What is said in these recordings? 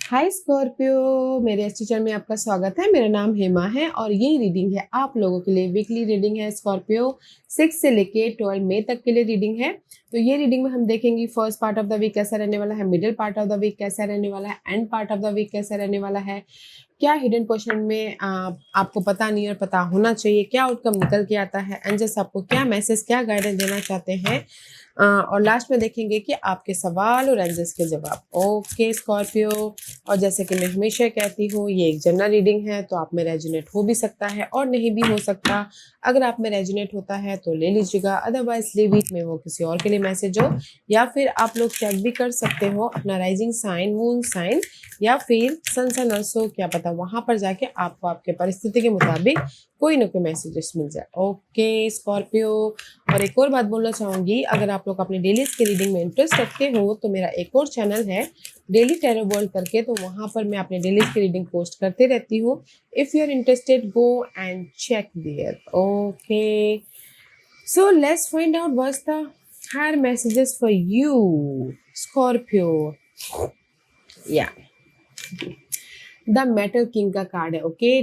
हाय Scorpio, मेरे इस channel में आपका स्वागत है। मेरा नाम हेमा है और ये रीडिंग है आप लोगों के लिए। वीकली रीडिंग है स्कॉर्पियो, 6 से लेके 12 मई तक के लिए रीडिंग है। तो ये रीडिंग में हम देखेंगे first part of the week कैसा रहने वाला है, middle part of the week कैसा रहने वाला है, end part of the week कैसा रहने वाला है, क्या हिडन क्वेश्चन में आपको पता नहीं और पता होना चाहिए, क्या आउटकम निकल के आता है, एंजल्स आपको क्या मैसेज, क्या गाइडेंस देना चाहते हैं, और लास्ट में देखेंगे कि आपके सवाल और एंजल्स के जवाब। ओके स्कॉर्पियो, और जैसे कि मैं हमेशा कहती हूँ ये एक जनरल रीडिंग है, तो आप में रेजोनेट हो भी सकता है और नहीं भी हो सकता। अगर आप में रेजोनेट होता है तो ले लीजिएगा, अदरवाइज लीव इट, में वो किसी और के लिए मैसेज हो। या फिर आप लोग चेक भी कर सकते हो अपना राइजिंग साइन, मून साइन या फिर सन सन अर्सो, क्या पता वहां पर जाके आपको आपके परिस्थिति के मुताबिक कोई ना कोई मैसेजेस मिल जाए। ओके स्कॉर्पियो, और एक और बात बोलना चाहूंगी, अगर आप लोग अपनी डेलीज के रीडिंग में इंटरेस्ट रखते हो तो मेरा एक और चैनल है डेली टैरो वर्ल्ड करके, तो वहां पर मैं अपने डेलीज की रीडिंग पोस्ट करते रहती हूँ। If you are interested go and check there. Okay, so let's find out what's the higher messages for you Scorpio. या द मेटल किंग का कार्ड है। Okay,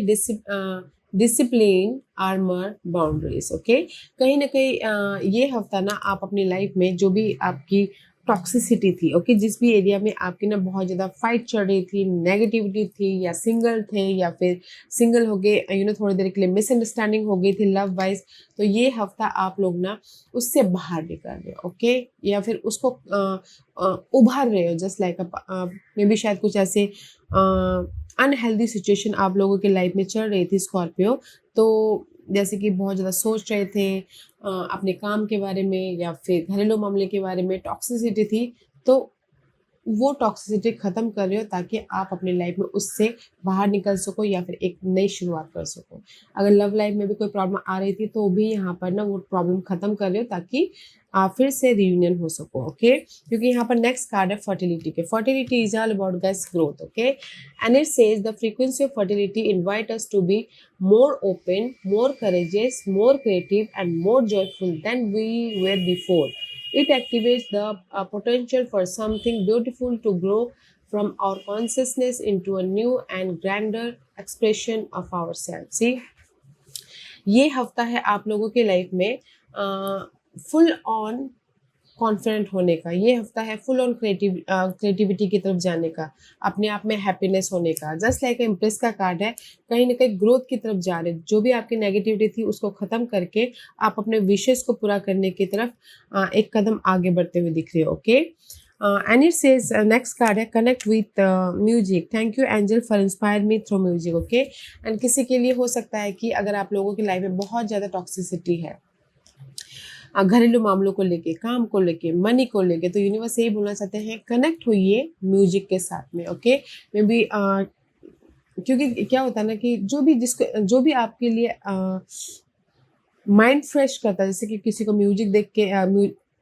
discipline, armour, boundaries. Okay, कहीं ना कहीं ये हफ्ता ना आप अपनी लाइफ में जो भी आपकी टॉक्सिसिटी थी, ओके, जिस भी एरिया में आपकी ना बहुत ज़्यादा फाइट चल रही थी, नेगेटिविटी थी, या सिंगल थे या फिर सिंगल हो गए, थोड़ी देर के लिए मिसअंडरस्टैंडिंग हो गई थी लव वाइज, तो ये हफ्ता आप लोग ना उससे बाहर निकल रहे हो। ओके, या फिर उसको उभार रहे हो, जस्ट लाइक मे बी शायद कुछ ऐसे अनहेल्दी सिचुएशन आप लोगों की लाइफ में चल रही थी स्कॉर्पियो। तो जैसे कि बहुत ज़्यादा सोच रहे थे अपने काम के बारे में या फिर घरेलू मामले के बारे में, टॉक्सिसिटी थी, तो वो टॉक्सिसिटी खत्म कर रहे हो ताकि आप अपनी लाइफ में उससे बाहर निकल सको या फिर एक नई शुरुआत कर सको। अगर लव लाइफ में भी कोई प्रॉब्लम आ रही थी तो भी यहाँ पर ना वो प्रॉब्लम खत्म कर रहे हो ताकि आप फिर से रियूनियन हो सको। ओके, क्योंकि यहाँ पर नेक्स्ट कार्ड है फर्टिलिटी के। Fertility is all about guys growth. Okay, and it says the frequency of fertility invite us to be more open, more courageous, more creative, and more joyful than we were before. It activates the potential for something beautiful to grow from our consciousness into a new and grander expression of ourselves. See, ये हफ्ता है आप लोगों के life में full on confident होने का। ये हफ्ता है फुल ऑन क्रिएटिविटी की तरफ जाने का, अपने आप में हैप्पीनेस होने का। जस्ट लाइक इम्प्रेस का कार्ड है, कहीं ना कहीं ग्रोथ की तरफ जा रहे, जो भी आपकी नेगेटिविटी थी उसको खत्म करके आप अपने विशेष को पूरा करने की तरफ एक कदम आगे बढ़ते हुए दिख रहे हो। Okay, and it says next card है connect with music. Thank you angel for inspire me through music. Okay, and किसी के लिए हो सकता है कि अगर आप लोगों की लाइफ में बहुत ज़्यादा टॉक्सिसिटी है घरेलू मामलों को लेके, काम को लेके, मनी को लेके, तो यूनिवर्स यही बोलना चाहते हैं कनेक्ट होइए म्यूजिक के साथ में। ओके, मे बी क्योंकि क्या होता है ना कि जो भी आपके लिए माइंड फ्रेश करता है, जैसे कि किसी को म्यूजिक देख के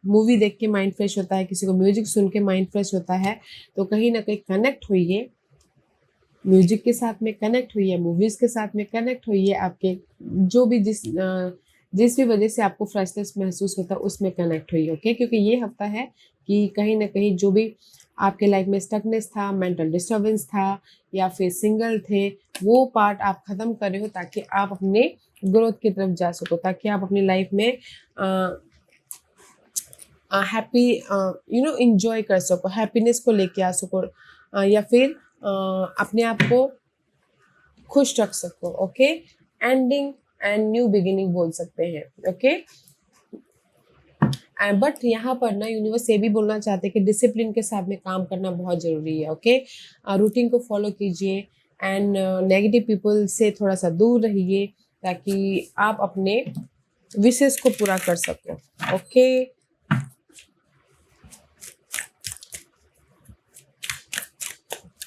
मूवी देख के माइंड फ्रेश होता है, किसी को म्यूजिक सुन के माइंड फ्रेश होता है, तो कहीं ना कहीं कनेक्ट होइए म्यूजिक के साथ में, कनेक्ट हुई है मूवीज के साथ में, कनेक्ट हुई है आपके जो भी जिस भी वजह से आपको फ्रेशनेस महसूस होता है उसमें कनेक्ट हुई। ओके, क्योंकि ये हफ्ता है कि कहीं ना कहीं जो भी आपके लाइफ में स्टकनेस था, मेंटल डिस्टर्बेंस था या फिर सिंगल थे, वो पार्ट आप खत्म कर रहे हो ताकि आप अपने ग्रोथ की तरफ जा सको, ताकि आप अपनी लाइफ में हैप्पी इंजॉय कर सको, हैप्पीनेस को लेके आ सको, या फिर अपने आप को खुश रख सको। Okay, ending and new beginning बोल सकते हैं। ओके, बट यहाँ पर ना यूनिवर्स ये भी बोलना चाहते हैं कि डिसिप्लिन के साथ में काम करना बहुत ज़रूरी है। ओके, रूटीन को फॉलो कीजिए एंड नेगेटिव पीपल से थोड़ा सा दूर रहिए ताकि आप अपने विशेष को पूरा कर सको। ओके,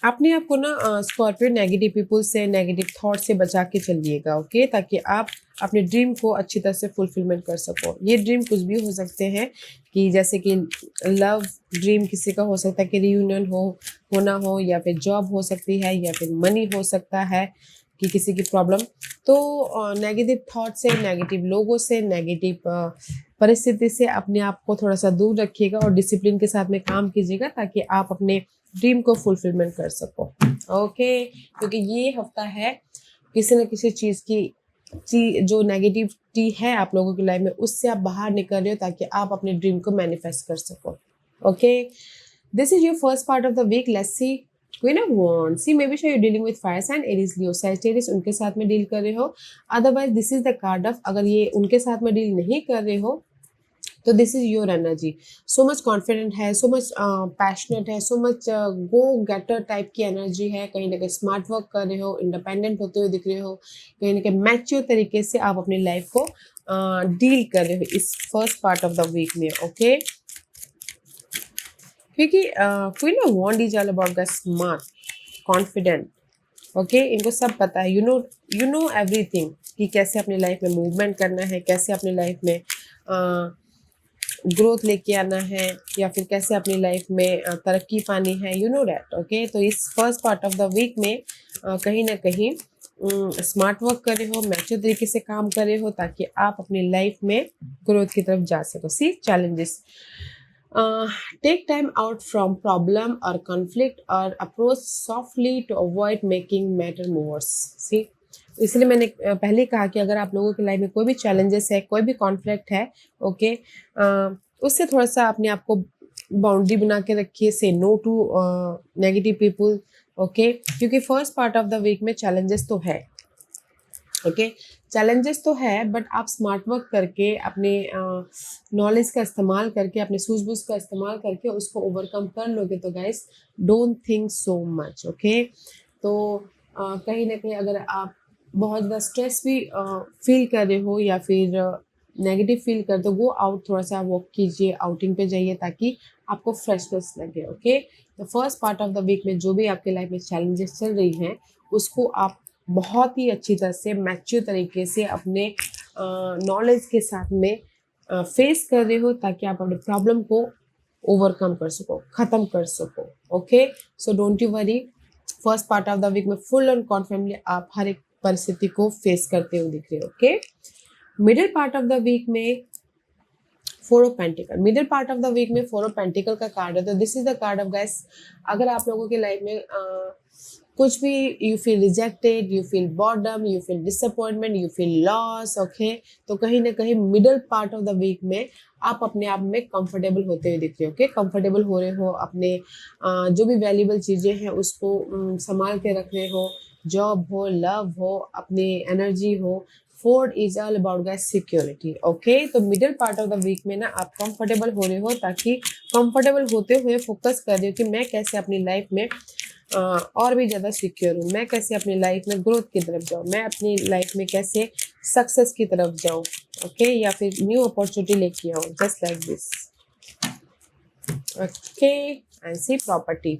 अपने आप को ना स्कॉर्पियो नेगेटिव पीपल से, नेगेटिव थॉट से बचा के चलिएगा। ओके, ताकि आप अपने ड्रीम को अच्छी तरह से फुलफिलमेंट कर सको। ये ड्रीम कुछ भी हो सकते हैं कि जैसे कि लव ड्रीम किसी का हो सकता है कि रियूनियन होना हो, या फिर जॉब हो सकती है, या फिर मनी हो सकता है कि किसी की प्रॉब्लम। तो नेगेटिव थॉट से, नेगेटिव लोगों से, नेगेटिव परिस्थिति से अपने आप को थोड़ा सा दूर रखिएगा और डिसिप्लिन के साथ में काम कीजिएगा ताकि आप अपने ड्रीम को फुलफिलमेंट कर सको। ओके, क्योंकि ये हफ्ता है किसी न किसी चीज़ जो नेगेटिविटी है आप लोगों की लाइफ में, उससे आप बाहर निकल रहे हो ताकि आप अपने ड्रीम को मैनिफेस्ट कर सको। Okay, this is your first part of the week. Let's see queen of wands, see maybe show you dealing with fire sign, Aries, Leo, Sagittarius, उनके साथ में डील कर रहे हो। Otherwise this is the card of, अगर ये उनके साथ में डील नहीं कर रहे हो तो this is your energy. So much confident है, सो मच पैशनेट है, सो मच गो गेटर टाइप की एनर्जी है। कहीं ना कहीं स्मार्ट वर्क कर रहे हो, इंडिपेंडेंट होते हुए दिख रहे हो, कहीं ना कहीं मैच्योर तरीके से आप अपनी लाइफ को डील कर रहे हो इस first part of the week में। ओके, क्योंकि queen of wand is all about the smart, confident. Okay, इनको सब पता है, यू नो एवरीथिंग कि कैसे अपनी लाइफ में मूवमेंट करना है, कैसे अपनी लाइफ में ग्रोथ लेके आना है, या फिर कैसे अपनी लाइफ में तरक्की पानी है, यू नो डैट। ओके, तो इस first part of the week में कहीं ना कहीं स्मार्ट वर्क कर रहे हो, मैच्योर तरीके से काम कर रहे हो ताकि आप अपनी लाइफ में ग्रोथ की तरफ जा सको। See challenges, take time out from problem और कॉन्फ्लिक्ट और approach softly to avoid making matter worse. See, इसलिए मैंने पहले ही कहा कि अगर आप लोगों की लाइफ में कोई भी चैलेंजेस है, कोई भी कॉन्फ्लिक्ट है, ओके, उससे थोड़ा सा अपने आप को बाउंड्री बना के रखिए। Say no to negative people. Okay, क्योंकि first part of the week में चैलेंजेस तो है। ओके, चैलेंजेस तो है, बट आप स्मार्ट वर्क करके, अपने नॉलेज का इस्तेमाल करके, अपने सूझबूझ का इस्तेमाल करके उसको ओवरकम कर लोगे तो guys don't think so much. Okay, तो कहीं ना कहीं अगर आप बहुत ज़्यादा स्ट्रेस भी फील कर रहे हो या फिर नेगेटिव फील कर दो, गो आउट, थोड़ा सा वॉक कीजिए, आउटिंग पे जाइए ताकि आपको फ्रेशनेस लगे। Okay, the first part of the week में जो भी आपके लाइफ में चैलेंजेस चल रही हैं उसको आप बहुत ही अच्छी तरह से मैच्योर तरीके से अपने नॉलेज के साथ में फेस कर रहे हो ताकि आप अपने प्रॉब्लम को ओवरकम कर सको, ख़त्म कर सको। Okay, so don't you worry, first part of the week में फुल एंड कॉन्फिडेंटली आप हर एक परिस्थिति को फेस करते हुए दिख रहे हो। Okay, middle part of the week में four of pentacle, middle part of the week में फोर ऑफ पेंटिकल का कार्ड है। तो this is the card of guys, अगर आप लोगों की लाइफ में कुछ भी you feel rejected, you feel boredom, you feel disappointment, you feel loss, okay, तो कहीं ना कहीं middle part of the week में आप अपने आप में कंफर्टेबल होते हुए दिख रहे हो। ओके, कंफर्टेबल हो रहे हो, अपने जो भी वैल्यूबल चीज़ें हैं उसको संभाल के रख रहे हो, जॉब हो, लव हो, अपनी एनर्जी हो। Fourth is all about guys security. Okay, तो middle part of the week में ना आप कंफर्टेबल हो रहे हो ताकि कंफर्टेबल होते हुए फोकस कर रहे हो कि मैं कैसे अपनी लाइफ में और भी ज़्यादा सिक्योर हूँ, मैं कैसे अपनी लाइफ में ग्रोथ की तरफ जाऊँ, मैं अपनी लाइफ में कैसे सक्सेस की तरफ जाऊँ। ओके, या फिर न्यू अपॉर्चुनिटी लेके आऊँ, just like this. Okay, and see property,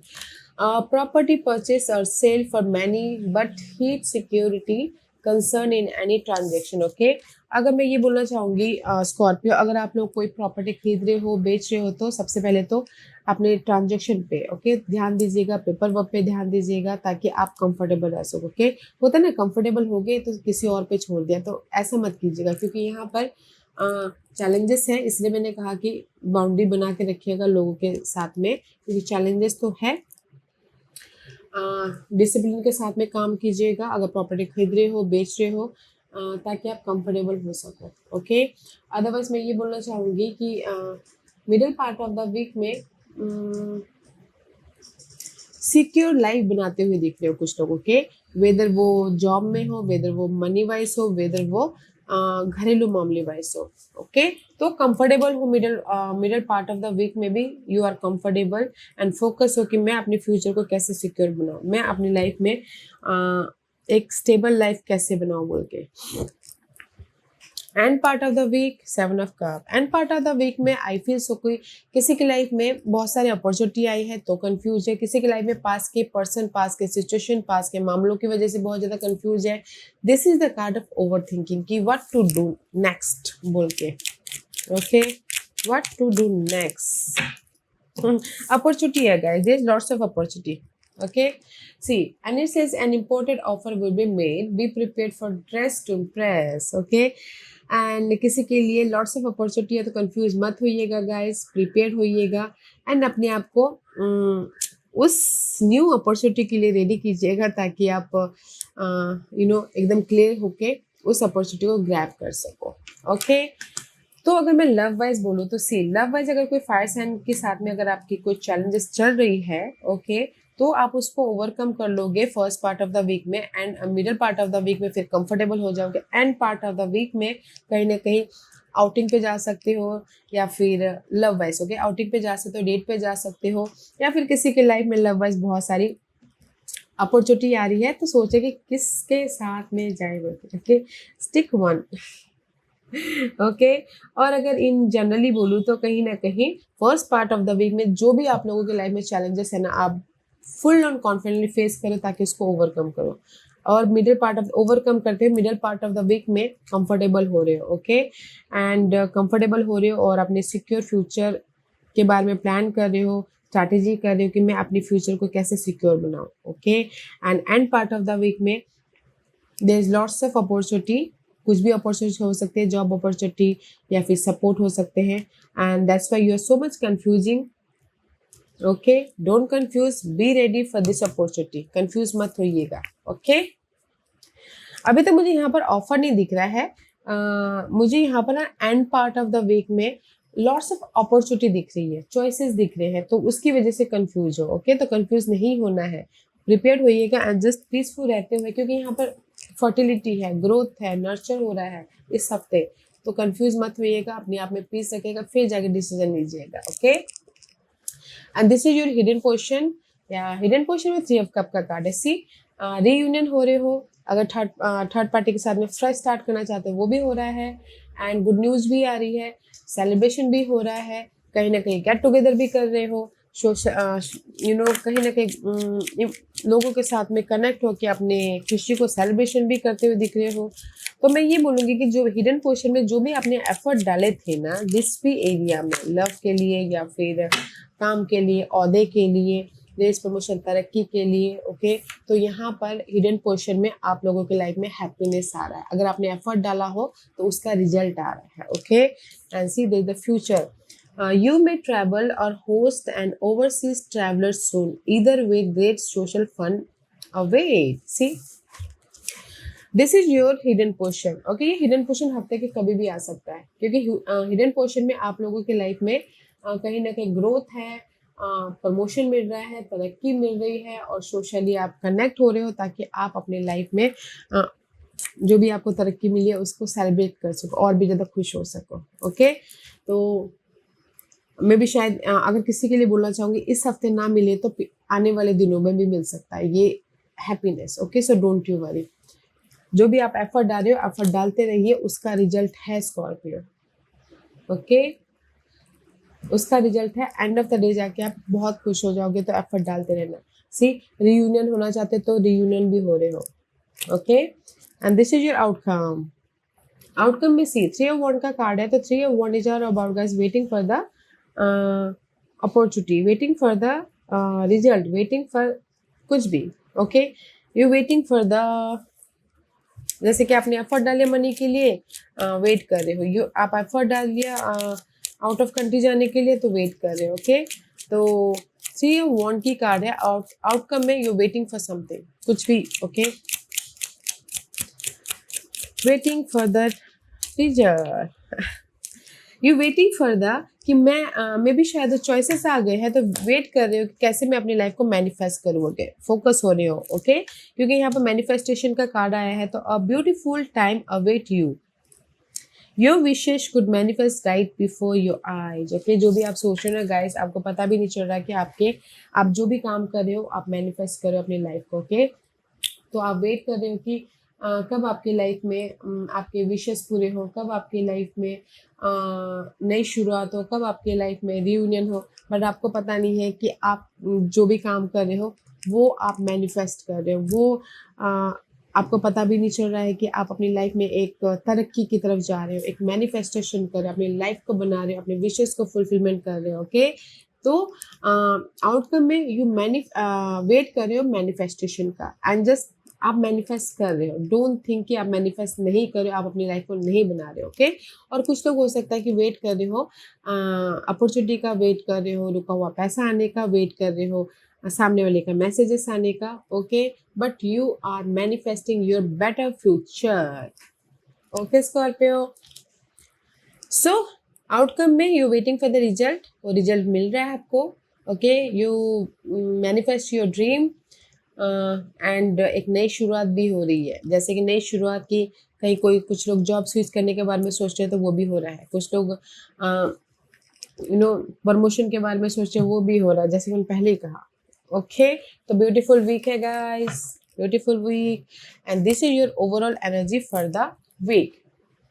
property purchase or sale for many but heat security concern in any transaction। Okay, अगर मैं ये बोलना चाहूँगी स्कॉर्पियो, अगर आप लोग कोई प्रॉपर्टी खरीद रहे हो, बेच रहे हो, तो सबसे पहले तो अपने ट्रांजेक्शन पे ओके ध्यान दीजिएगा, पेपर वर्क पे ध्यान दीजिएगा ताकि आप कंफर्टेबल रह सको। ओके, होता है ना, कंफर्टेबल हो गए तो किसी और पे छोड़ दिया, तो ऐसा मत कीजिएगा क्योंकि यहाँ पर चैलेंजेस है। इसलिए मैंने कहा कि बाउंड्री बना के रखिएगा लोगों के साथ में, क्योंकि चैलेंजेस तो है। डिसिप्लिन के साथ में काम कीजिएगा अगर प्रॉपर्टी खरीद रहे हो, बेच रहे हो, ताकि आप कंफर्टेबल हो सको। ओके, अदरवाइज मैं ये बोलना चाहूँगी कि middle part of the week में सिक्योर लाइफ बनाते हुए दिख रहे हो कुछ लोगों के, वेदर वो जॉब में हो, वेदर वो मनी वाइज हो, वेदर वो घरेलू मामले वाइज हो। ओके, तो कंफर्टेबल हो middle part of the week में भी, you are comfortable and focus हो कि मैं अपने फ्यूचर को कैसे सिक्योर बनाऊँ, मैं अपनी लाइफ में एक स्टेबल लाइफ कैसे बनाऊँ बोल के। End part of the week seven of cup, end part of the week में आई फील सो कोई किसी की लाइफ में बहुत सारी अपॉर्चुनिटी आई है तो कंफ्यूज है, किसी की लाइफ में पास के पर्सन, पास के सिचुएशन, पास के मामलों की वजह से बहुत ज़्यादा कंफ्यूज है। This is the card of over thinking कि व्हाट टू डू नेक्स्ट बोल के। ओके, what to do next, opportunity है guys, there is lots of opportunity. Okay, see, and it says an important offer will be made, be prepared for dress to impress। Okay, and किसी के लिए lots of opportunity है तो confuse मत होइएगा guys, prepare होइएगा and अपने आप को उस न्यू अपॉर्चुनिटी के लिए रेडी कीजिएगा ताकि आप एकदम क्लियर होके उस अपॉर्चुनिटी को ग्रैब कर सको। ओके, तो अगर मैं लव वाइज बोलूँ तो सी लव वाइज अगर कोई फायर साइन के साथ में अगर आपकी कोई चैलेंजेस चल रही है, ओके, तो आप उसको ओवरकम कर लोगे first part of the week में, and middle part of the week में फिर कंफर्टेबल हो जाओगे, end part of the week में कहीं ना कहीं आउटिंग पे जा सकते हो, या फिर लव वाइज ओके आउटिंग पे जा सकते हो, डेट पे जा सकते हो, या फिर किसी के लाइफ में लव वाइज बहुत सारी अपॉर्चुनिटी आ रही है, तो सोचे कि किसके साथ में जाए, ओके, स्टिक वन। ओके, और अगर इन जनरली बोलूँ तो कहीं ना कहीं first part of the week में जो भी आप लोगों के लाइफ में चैलेंजेस है ना, आप फुल ऑन कॉन्फिडेंटली फेस करो ताकि उसको ओवरकम करो, और मिडिल पार्ट ऑफ ओवरकम करते हुए middle part of the week में कंफर्टेबल हो रहे हो, ओके, एंड कंफर्टेबल हो रहे हो और अपने सिक्योर फ्यूचर के बारे में प्लान कर रहे हो, स्ट्रैटेजी कर रहे हो कि मैं अपने फ्यूचर को कैसे सिक्योर बनाऊं, okay, end part of the week में there is lots of opportunity, कुछ भी अपॉर्चुनिटी हो सकते हैं, जॉब अपॉर्चुनिटी या फिर सपोर्ट हो सकते हैं, and that's why you are so much confusing. Okay, don't confuse, be ready for this opportunity, confuse मत होइएगा। ओके, अभी तो मुझे यहाँ पर ऑफर नहीं दिख रहा है, मुझे यहाँ पर ना end part of the week में लॉट्स ऑफ अपॉर्चुनिटी दिख रही है, चॉइसेस दिख रहे हैं, तो उसकी वजह से कंफ्यूज हो। ओके, तो कंफ्यूज नहीं होना है, प्रिपेयर होइएगा एंड जस्ट पीसफुल रहते हुए, क्योंकि यहाँ पर फर्टिलिटी है, ग्रोथ है, नर्चर हो रहा है इस हफ्ते, तो कंफ्यूज मत होइएगा, अपने आप में पीस रखिएगा, फिर जाके डिसीजन लीजिएगा। Okay, and this is your hidden portion, या हिडन पोर्शन में 3 ऑफ कप का कार्ड है। सी रीयूनियन हो रहे हो, अगर थर्ड पार्टी के साथ में फ्रेश स्टार्ट करना चाहते हो वो भी हो रहा है, एंड गुड न्यूज़ भी आ रही है, सेलिब्रेशन भी हो रहा है, कहीं ना कहीं गेट टुगेदर भी कर रहे हो, कहीं ना कहीं लोगों के साथ में कनेक्ट होकर अपने खुशी को सेलिब्रेशन भी करते हुए दिख रहे हो। तो मैं ये बोलूँगी कि जो हिडन पोर्शन में जो भी आपने एफर्ट डाले थे ना, जिस भी एरिया में, लव के लिए या फिर काम के लिए, ओहदे के लिए, रेस प्रमोशन, तरक्की के लिए, ओके, तो यहाँ पर हिडन पोर्शन में आप लोगों के लाइफ में हैप्पीनेस आ रहा है, अगर आपने एफर्ट डाला हो तो उसका रिजल्ट आ रहा है। Okay, and see there the future, you may travel or host an overseas traveler soon, either with great social fun await. See, this is your hidden portion. Okay, ये hidden portion हफ्ते के कभी भी आ सकता है, क्योंकि hidden portion में आप लोगों के लाइफ में कहीं ना कहीं ग्रोथ है, प्रमोशन मिल रहा है, तरक्की मिल रही है, और सोशली आप कनेक्ट हो रहे हो ताकि आप अपने लाइफ में जो भी आपको तरक्की मिली है उसको सेलिब्रेट कर सको और भी ज़्यादा खुश हो सको। ओके, तो मैं भी शायद अगर किसी के लिए बोलना चाहूँगी इस हफ्ते ना मिले तो आने वाले दिनों में भी मिल सकता है ये happiness. Okay, so don't you worry, जो भी आप एफर्ट डाल रहे हो एफर्ट डालते रहिए, उसका रिजल्ट है स्कॉर्पियो। ओके, उसका रिजल्ट है, एंड ऑफ द डे जाके आप बहुत खुश हो जाओगे, तो एफर्ट डालते रहना। सी, रीयूनियन होना चाहते तो रीयूनियन भी हो रहे हो। Okay, and this is your outcome. Outcome में सी 3 ऑफ वॉन्ड का कार्ड है, तो 3 of wand is are about guys waiting for the opportunity, waiting for the result, waiting for कुछ भी। Okay, you waiting for the, जैसे कि आपने एफर्ट डाले मनी के लिए, वेट कर रहे हो, आप एफर्ट डाल लिया आउट ऑफ कंट्री जाने के लिए, तो वेट कर रहे हो। ओके, तो 3 ऑफ वॉन्ड की कार्ड है, आउटकम में यू वेटिंग फॉर समथिंग, कुछ भी। Okay, waiting for the result, you waiting for the कि मैं भी शायद चॉइसेस आ गए हैं, तो वेट कर रहे हो कि कैसे मैं अपनी लाइफ को मैनिफेस्ट करूँ। ओके, फोकस हो रहे हो। ओके, क्योंकि यहाँ पर मैनिफेस्टेशन का कार्ड आया है, तो a beautiful time await you, your wishes could manifest right before your eyes. Okay, जो भी आप सोच रहे हो गाइस, आपको पता भी नहीं चल रहा कि आप जो भी काम कर रहे हो आप मैनिफेस्ट कर रहे हो अपनी लाइफ को। ओके, तो आप वेट कर रहे हो कि कब आपकी लाइफ में आपके विशेस पूरे हो, कब आपकी लाइफ में नई शुरुआत हो, कब आपकी लाइफ में रियूनियन हो, बट आपको पता नहीं है कि आप जो भी काम कर रहे हो वो आप मैनिफेस्ट कर रहे हो, वो आपको पता भी नहीं चल रहा है कि आप अपनी लाइफ में एक तरक्की की तरफ जा रहे हो, एक मैनिफेस्टेशन कर रहे हो, अपनी लाइफ को बना रहे हो, अपने विशेस को फुलफिलमेंट कर रहे हो। ओके, तो आउटकम में यू वेट कर रहे हो मैनिफेस्टेशन का, एंड जस्ट आप मैनिफेस्ट कर रहे हो, डोंट थिंक कि आप मैनिफेस्ट नहीं कर रहे हो, आप अपनी लाइफ को नहीं बना रहे हो। ओके, और कुछ लोग हो सकता है कि वेट कर रहे हो अपॉर्चुनिटी का, वेट कर रहे हो रुका हुआ पैसा आने का, वेट कर रहे हो सामने वाले का मैसेजेस आने का, okay, but you are manifesting your better future. Okay Scorpio, so outcome में you waiting for the result, वो रिजल्ट मिल रहा है आपको, okay, you manifest your dream and एक नई शुरुआत भी हो रही है। जैसे कि नई शुरुआत की, कहीं कोई कुछ लोग जॉब स्विच करने के बारे में सोच रहे हैं तो वो भी हो रहा है, कुछ लोग प्रमोशन के बारे में सोच रहे हैं वो भी हो रहा है, जैसे कि मैंने पहले ही कहा। ओके, तो ब्यूटीफुल वीक है guys, beautiful week, and this is your overall energy for the week.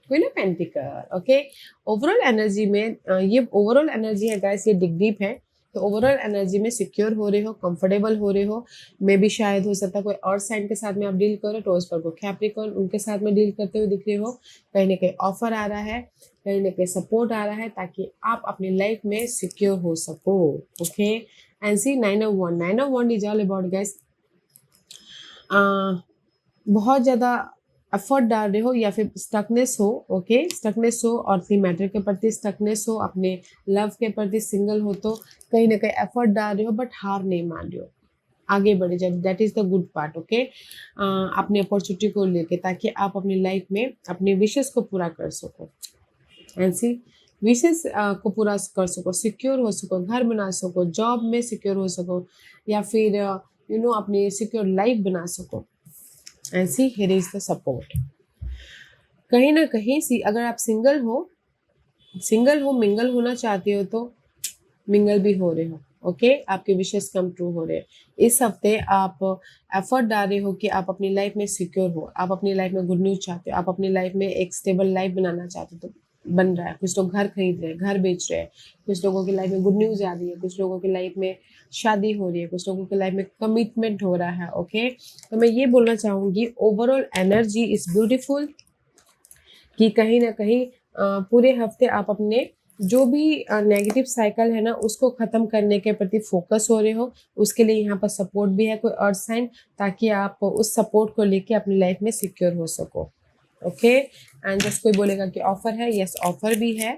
Queen of pentacle, okay, overall energy में ये ओवरऑल एनर्जी है गाइस, ये डिप है, तो ओवरऑल एनर्जी में सिक्योर हो रहे हो, कंफर्टेबल हो रहे हो। मे भी शायद हो सकता है कोई और साइन के साथ में आप डील करो, टोज पर कैप्रिकॉर्न, उनके साथ में डील करते हुए दिख रहे हो। कहीं ना कहीं ऑफर आ रहा है, कहीं ना कहीं सपोर्ट आ रहा है, ताकि आप अपनी लाइफ में सिक्योर हो सको। Okay, and see 9 of Wands, 9 of Wands is all about guys, बहुत ज़्यादा एफर्ट डाल रहे हो या फिर स्टकनेस हो, ओके, स्टकनेस हो और फिर मैटर के प्रति स्टकनेस हो, अपने लव के प्रति सिंगल हो तो कहीं ना कहीं एफर्ट डाल रहे हो बट हार नहीं मान रहे हो, आगे बढ़े जाए, that is the good part. Okay, अपने अपॉर्चुनिटी को लेके, ताकि आप अपनी लाइफ में अपने विशेष को पूरा कर सको, ऐसी विशेष को पूरा कर सको, सिक्योर हो सको, घर बना सको, जॉब में सिक्योर हो सको, या फिर अपनी सिक्योर लाइफ बना सको। ऐसी हियर इज द सपोर्ट। कहीं ना कहीं सी अगर आप सिंगल हो मिंगल होना चाहते हो तो मिंगल भी हो रहे हो, ओके, आपके विशेष कम ट्रू हो रहे हैं। इस हफ्ते आप एफर्ट डाल रहे हो कि आप अपनी लाइफ में सिक्योर हो, आप अपनी लाइफ में गुड न्यूज चाहते हो, आप अपनी लाइफ में एक स्टेबल लाइफ बनाना चाहते हो, तो बन रहा है। कुछ लोग घर खरीद रहे हैं, घर बेच रहे हैं, कुछ लोगों की लाइफ में गुड न्यूज आ रही है, कुछ लोगों की लाइफ में शादी हो रही है, कुछ लोगों की लाइफ में कमिटमेंट हो रहा है। ओके, तो मैं ये बोलना चाहूँगी ओवरऑल एनर्जी इज ब्यूटीफुल, कि कहीं ना कहीं पूरे हफ्ते आप अपने जो भी नेगेटिव साइकिल है ना उसको ख़त्म करने के प्रति फोकस हो रहे हो। उसके लिए यहाँ पर सपोर्ट भी है, कोई अर्थ साइन, ताकि आप उस सपोर्ट को लेके अपनी लाइफ में सिक्योर हो सको। ओके, एंड जस्ट कोई बोलेगा कि ऑफर है, यस ऑफर भी है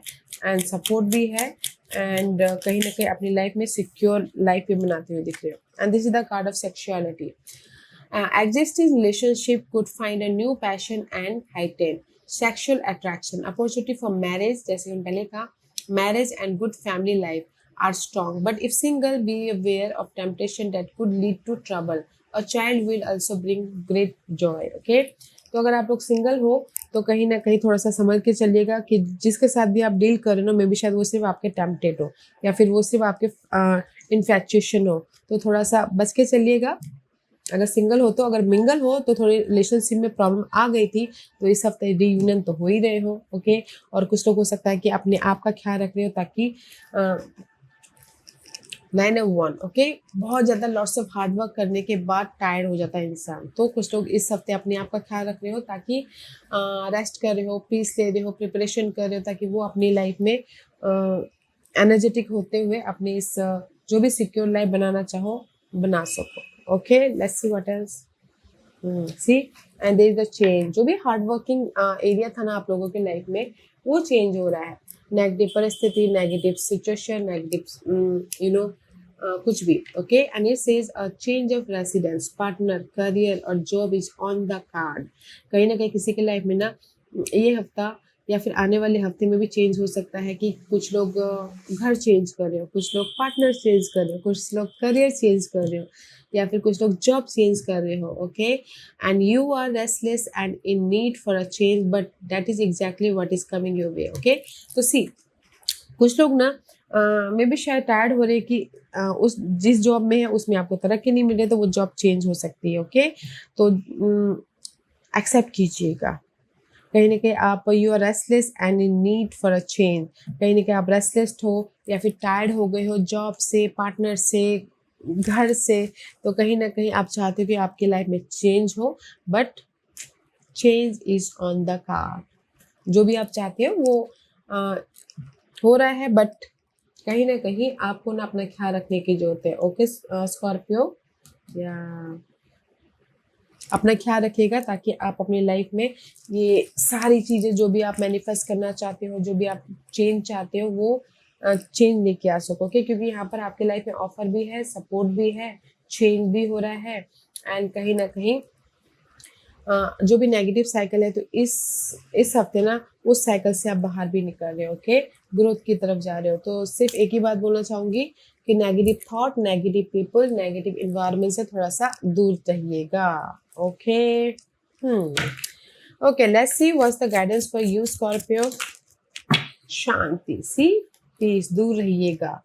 एंड सपोर्ट भी है, एंड कहीं ना कहीं अपनी लाइफ में सिक्योर लाइफ भी बनाते हुए दिख रहे हो। And this is the card of sexuality. Existing relationship could find a new passion and heighten sexual attraction, opportunity for marriage, जैसे हम पहले कहा, marriage and good family life are strong, but if single, be aware of temptation that could lead to trouble. A child will also bring great joy. Okay, तो अगर आप लोग single हो तो कहीं ना कहीं थोड़ा सा समझ के चलिएगा कि जिसके साथ भी आप डील कर रहे हो, मे बी शायद वो सिर्फ आपके टेम्पटेड हो या फिर वो सिर्फ आपके इन्फैक्चुएशन हो, तो थोड़ा सा बच के चलिएगा। अगर सिंगल हो तो, अगर मिंगल हो तो थोड़ी रिलेशनशिप में प्रॉब्लम आ गई थी, तो इस हफ्ते रीयूनियन तो हो ही रहे हो। ओके, और कुछ लोग हो सकता है कि अपने आप का ख्याल रख रहे हो, ताकि 9 of Wands, ओके, बहुत ज़्यादा लॉट्स ऑफ हार्डवर्क करने के बाद टायर्ड हो जाता है इंसान, तो कुछ लोग इस हफ्ते अपने आप का ख्याल रख रहे हो, ताकि रेस्ट कर रहे हो, पीस ले रहे हो, प्रिपरेशन कर रहे हो, ताकि वो अपनी लाइफ में एनर्जेटिक होते हुए अपनी इस जो भी सिक्योर लाइफ बनाना चाहो बना सको। Okay, let's see what else. See, and there is the change. जो भी हार्ड वर्किंग एरिया था ना आप लोगों के लाइफ में, वो चेंज हो रहा है। नेगेटिव परिस्थिति, नेगेटिव सिचुएशन, नेगेटिव कुछ भी, okay, and it says a change of residence, partner, career और job is on the card. कहीं ना कहीं किसी के लाइफ में ना ये हफ्ता या फिर आने वाले हफ्ते में भी चेंज हो सकता है, कि कुछ लोग घर चेंज कर रहे हो, कुछ लोग पार्टनर चेंज कर रहे हो, कुछ लोग करियर चेंज कर रहे हो, या फिर कुछ लोग जॉब चेंज कर रहे हो। Okay, and you are restless and in need for a change, but that is exactly what is coming your way. Okay, तो सी, कुछ लोग ना मे भी शायद टायर्ड हो रहे कि उस जिस जॉब में है उसमें आपको तरक्की नहीं मिल रही, तो वो जॉब चेंज हो सकती है। ओके, तो एक्सेप्ट कीजिएगा। कहीं ना कहीं आप you are restless and in need for a change, कहीं ना कहीं आप रेस्टलेस हो या फिर टायर्ड हो गए हो जॉब से, पार्टनर से, घर से, तो कहीं ना कहीं आप चाहते हो कि आपकी लाइफ में चेंज हो, but change is on the card. जो भी आप चाहते हो वो हो रहा है, बट कहीं ना कहीं आपको ना अपना ख्याल रखने की जरूरत है। ओके स्कॉर्पियो, या अपना ख्याल रखिएगा, ताकि आप अपनी लाइफ में ये सारी चीज़ें जो भी आप मैनिफेस्ट करना चाहते हो, जो भी आप चेंज चाहते हो, वो चेंज लेके आ सको। क्योंकि यहाँ पर आपके लाइफ में ऑफर भी है, सपोर्ट भी है, चेंज भी हो रहा है एंड कहीं ना कहीं जो भी नेगेटिव साइकिल है, तो इस हफ्ते ना उस साइकिल से आप बाहर भी निकल रहे हो। ओके, ग्रोथ की तरफ जा रहे हो। तो सिर्फ एक ही बात बोलना चाहूंगी कि negative thought, negative people, negative environment से थोड़ा सा दूर रहिएगा। Okay, okay, let's see what's the guidance for you Scorpio. शांति, सी, पीस, दूर रहिएगा।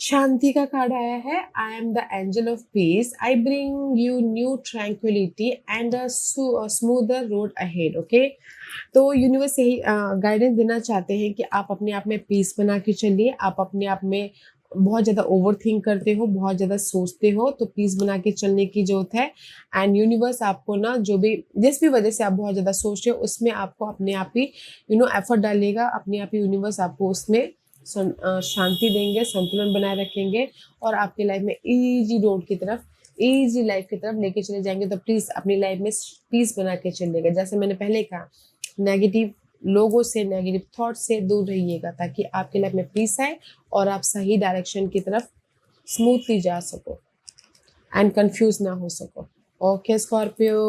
शांति का कार्ड आया है। I am the angel of peace, I bring you new tranquillity and a smoother road ahead. Okay, तो यूनिवर्स यही guidance देना चाहते हैं कि आप अपने आप में पीस बना के चलिए। आप अपने आप में बहुत ज़्यादा ओवर थिंक करते हो, बहुत ज़्यादा सोचते हो, तो पीस बना के चलने की जरूरत है। एंड यूनिवर्स आपको ना जो भी जिस भी वजह से आप बहुत ज़्यादा सोच रहे हो उसमें आपको अपने आप ही एफर्ट डालिएगा। अपने आप ही यूनिवर्स आपको उसमें शांति देंगे, संतुलन बनाए रखेंगे और आपकी लाइफ में इजी रोड की तरफ, इजी लाइफ की तरफ लेके चले जाएंगे। तो प्लीज अपनी लाइफ में पीस बना के चलिएगा। जैसे मैंने पहले कहा, नेगेटिव लोगों से, नेगेटिव थॉट से दूर रहिएगा ताकि आपकी लाइफ में पीस आए और आप सही डायरेक्शन की तरफ स्मूथली जा सको एंड कंफ्यूज ना हो सको। Okay Scorpio.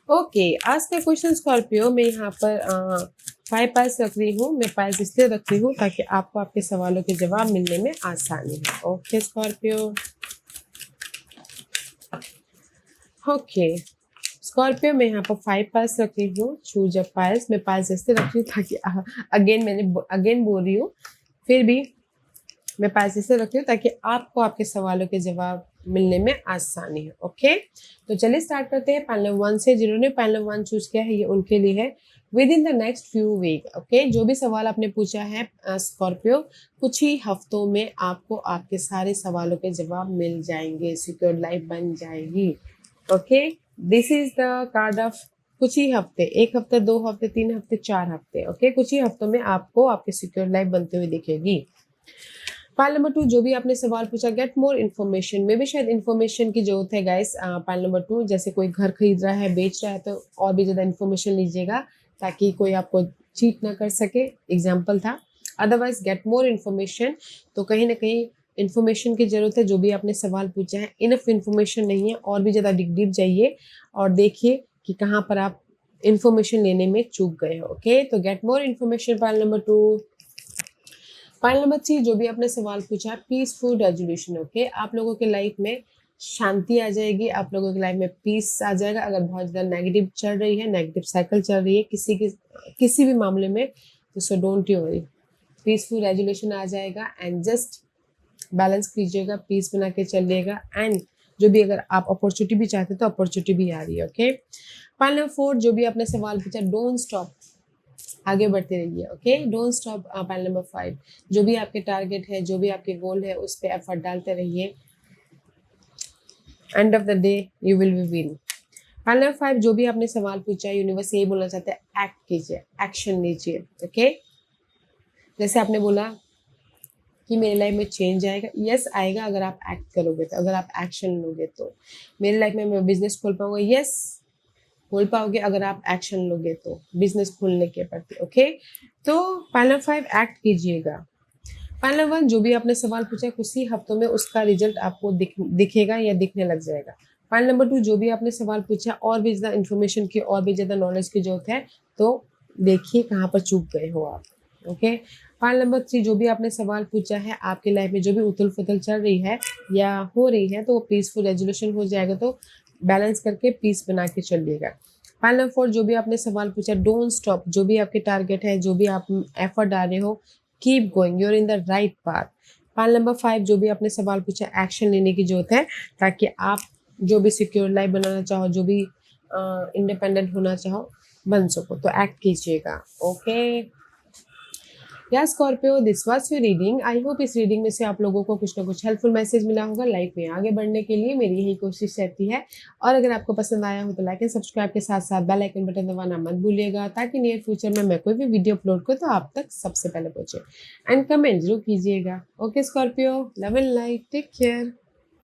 ओके, आज का क्वेश्चन स्कॉर्पियो, मैं यहाँ पर 5 पाइल्स रख रही हूँ। मैं पाइल्स इसलिए रख रही हूँ ताकि आपको आपके सवालों के जवाब मिलने में आसानी हो। Okay Scorpio. ओके स्कॉर्पियो, मैं यहाँ पर 5 पाइल्स रख रही हूँ। Choose a piles. मैं पाइल्स इसलिए रख रही हूँ ताकि अगेन बोल रही हूँ, फिर भी मैं पाइल्स इसलिए रख रही हूँ ताकि आपको आपके सवालों के जवाब मिलने में आसानी है। ओके, तो चलिए स्टार्ट करते हैं पाइल नंबर 1 से। जिन्होंने पाइल नंबर 1 चूज किया है ये उनके लिए है। Within the next few week, okay, जो भी सवाल आपने पूछा है स्कॉर्पियो, कुछ ही हफ्तों में आपको आपके सारे सवालों के जवाब मिल जाएंगे। सिक्योर लाइफ बन जाएगी। Okay, this is the card of कुछ ही हफ्ते। 1 हफ्ते, 2 हफ्ते, 3 हफ्ते, 4 हफ्ते। ओके, कुछ ही हफ्तों में आपको आपकी सिक्योर लाइफ बनते हुए दिखेगी। पाइल नंबर 2, जो भी आपने सवाल पूछा, गेट मोर इन्फॉर्मेशन। में भी शायद इन्फॉर्मेशन की जरूरत है गाइस। पाइल नंबर 2, जैसे कोई घर खरीद रहा है, बेच रहा है, तो और भी ज्यादा इन्फॉर्मेशन लीजिएगा ताकि कोई आपको चीट ना कर सके। एग्जाम्पल था। अदरवाइज गेट मोर इन्फॉर्मेशन, तो कहीं ना कहीं इन्फॉर्मेशन की जरूरत है। जो भी आपने सवाल पूछा है, इनफ इन्फॉर्मेशन नहीं है, और भी ज्यादा डीप जाइए और देखिए कि कहाँ पर आप इन्फॉर्मेशन लेने में चूक गए हो। ओके, तो get more information, pile number 2। Pile number 3, जो भी आपने सवाल पूछा, पीसफुल रेजोल्यूशन। ओके, आप लोगों के लाइफ में शांति आ जाएगी, आप लोगों की लाइफ में पीस आ जाएगा। अगर बहुत ज़्यादा नेगेटिव चल रही है, नेगेटिव साइकिल चल रही है किसी भी मामले में, तो so don't you worry, peaceful resolution आ जाएगा। एंड जस्ट बैलेंस कीजिएगा, पीस बना के चलिएगा। एंड जो भी अगर आप अपॉर्चुनिटी भी चाहते तो अपॉर्चुनिटी भी आ रही है। ओके, पाइल नंबर 4, जो भी आपने सवाल पूछा, डोंट स्टॉप, आगे बढ़ते रहिए। Okay, don't stop. Pile number 5, जो भी आपके टारगेट है, जो भी आपके गोल है, उस पर एफर्ट डालते रहिए। End of the day you will be win. Pile number 5, जो भी आपने सवाल पूछा, यूनिवर्स यही बोलना चाहते हैं, एक्ट कीजिए, एक्शन लीजिए। ओके, जैसे आपने बोला कि मेरी लाइफ में चेंज आएगा, यस आएगा अगर आप एक्ट करोगे तो, अगर आप एक्शन लोगे तो। मेरी लाइफ में मैं बिजनेस खोल पाऊंगा, यस खोल पाओगे अगर आप एक्शन लोगे तो, बिजनेस खोलने के प्रति। ओके, तो पाइल नंबर 5, एक्ट कीजिएगा। पाइल नंबर 1, जो भी आपने सवाल पूछा, कुछ ही हफ्तों में उसका रिजल्ट आपको दिखेगा या दिखने लग जाएगा। पाइल नंबर 2, जो भी आपने सवाल पूछा, और भी ज़्यादा इन्फॉर्मेशन की, और भी ज़्यादा नॉलेज की जरूरत है, तो देखिए कहाँ पर चूक गए हो आप। ओके, पाइल नंबर 3, जो भी आपने सवाल पूछा है, आपकी लाइफ में जो भी उथल पुथल चल रही है या हो रही है, तो वो पीसफुल रेजोल्यूशन हो जाएगा। तो बैलेंस करके पीस बना के चलिएगा। पाइल नंबर 4, जो भी आपने सवाल पूछा, डोंट स्टॉप, जो भी आपके टारगेट है, जो भी आप एफर्ट डाल रहे हो, keep going, you're in the right path. Pile number 5, जो भी आपने सवाल पूछा, एक्शन लेने की जरूरत है ताकि आप जो भी सिक्योर लाइफ बनाना चाहो, जो भी इंडिपेंडेंट होना चाहो, बन सको, तो एक्ट कीजिएगा। ओके या Scorpio, this was your reading. I hope इस रीडिंग में से आप लोगों को कुछ ना कुछ हेल्पफुल मैसेज मिला होगा। लाइफ में आगे बढ़ने के लिए मेरी यही कोशिश रहती है। और अगर आपको पसंद आया हो तो लाइक एंड सब्सक्राइब के साथ साथ बेल आइकन बटन दबाना मत भूलिएगा ताकि नियर फ्यूचर में मैं कोई भी वीडियो अपलोड करूँ तो आप तक सबसे पहले पहुंचे। एंड कमेंट जरूर कीजिएगा। Okay Scorpio, love and light, take care.